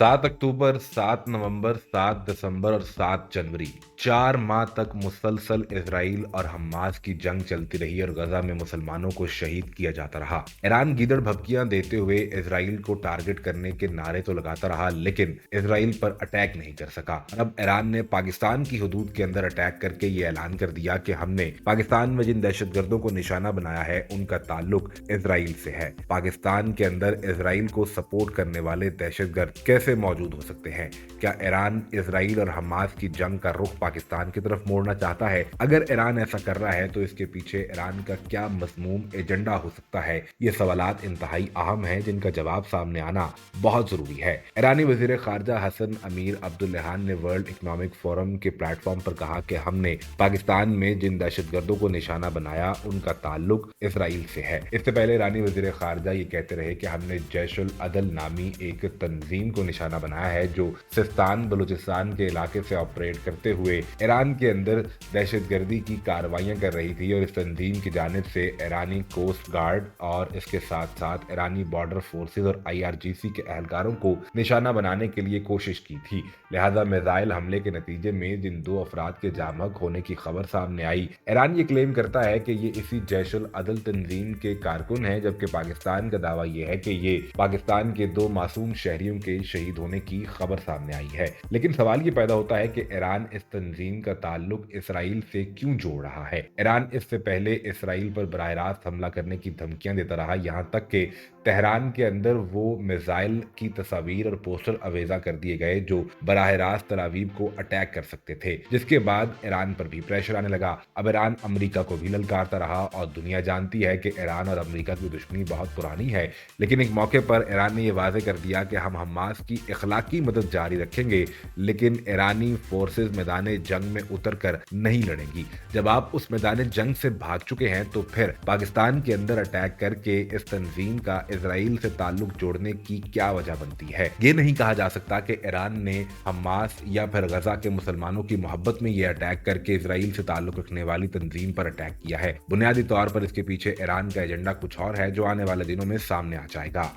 7 अक्टूबर, 7 नवंबर, 7 दिसंबर और 7 जनवरी 4 माह तक मुसलसल इजराइल और हमास की जंग चलती रही और गजा में मुसलमानों को शहीद किया जाता रहा। ईरान गीदड़ भभकियां देते हुए इजराइल को टारगेट करने के नारे तो लगाता रहा, लेकिन इजराइल पर अटैक नहीं कर सका। अब ईरान ने पाकिस्तान की हदूद के अंदर अटैक करके ये ऐलान कर दिया कि हमने पाकिस्तान में जिन दहशतगर्दों को निशाना बनाया है उनका ताल्लुक इजराइल से है। पाकिस्तान के अंदर इजराइल को सपोर्ट करने वाले दहशतगर्द कैसे मौजूद हो सकते हैं? क्या ईरान इजराइल और हमास की जंग का रुख पाकिस्तान की तरफ मोड़ना चाहता है? अगर ईरान ऐसा कर रहा है तो इसके पीछे ईरान का क्या मज़मूम एजेंडा हो सकता है? ये सवालात इंतहाई अहम हैं जिनका जवाब सामने आना बहुत जरूरी है। ईरानी वजीर खारजा हसन अमीर अब्दुल्लाहान ने वर्ल्ड इकोनॉमिक फोरम के प्लेटफॉर्म पर कहा कि हमने पाकिस्तान में जिन दहशतगर्दों को निशाना बनाया उनका ताल्लुक इसराइल से है। इससे पहले ईरानी वजीर खारजा ये कहते रहे कि हमने जैश उल अदल नामी एक तंजीम को निशाना बनाया है जो सिस्तान बलूचिस्तान के इलाके से ऑपरेट करते हुए ईरान के अंदर दहशतगर्दी की कार्रवाइयां कर रही थी और इस तंजीम की जानिब से ईरानी कोस्ट गार्ड और इसके साथ साथ ईरानी बॉर्डर फोर्सेज और IRGC के एहलकारों को निशाना बनाने के लिए कोशिश की थी। लिहाजा मिसाइल हमले के नतीजे में जिन 2 अफराद के जामक होने की खबर सामने आई, ईरान ये क्लेम करता है कि ये इसी जैश उल अदल तंजीम के कारकुन हैं, जबकि पाकिस्तान का दावा यह है कि ये पाकिस्तान के 2 मासूम शहरियों के शहीद होने की खबर सामने आई है। लेकिन सवाल ये पैदा होता है कि ईरान इस तंजीम का ताल्लुक इसराइल से क्यों जोड़ रहा है? ईरान इससे पहले इसराइल पर बराह रास्त हमला करने की धमकियां देता रहा, यहाँ तक कि तेहरान के अंदर वो मिसाइल की तस्वीर और पोस्टर अवेजा कर दिए गए जो बराह रास्त तल अवीव को अटैक कर सकते थे, जिसके बाद ईरान पर भी प्रेशर आने लगा। अब ईरान अमेरिका को भी ललकारता रहा और दुनिया जानती है कि ईरान और अमेरिका की दुश्मनी बहुत पुरानी है। लेकिन एक मौके पर ईरान ने यह वाजे कर दिया कि हम हमास की इखलाकी मदद जारी रखेंगे, लेकिन ईरानी फोर्सेज मैदान जंग में उतर कर नहीं लड़ेंगी। जब आप उस मैदान जंग से भाग चुके हैं तो फिर पाकिस्तान के अंदर अटैक करके इस तंजीम का इजराइल से ताल्लुक जोड़ने की क्या वजह बनती है? ये नहीं कहा जा सकता कि ईरान ने हमास या फिर गजा के मुसलमानों की मोहब्बत में यह अटैक करके इजराइल से ताल्लुक रखने वाली तंजीम पर अटैक किया है। बुनियादी तौर पर इसके पीछे ईरान का एजेंडा कुछ और है जो आने वाले दिनों में सामने आ जाएगा।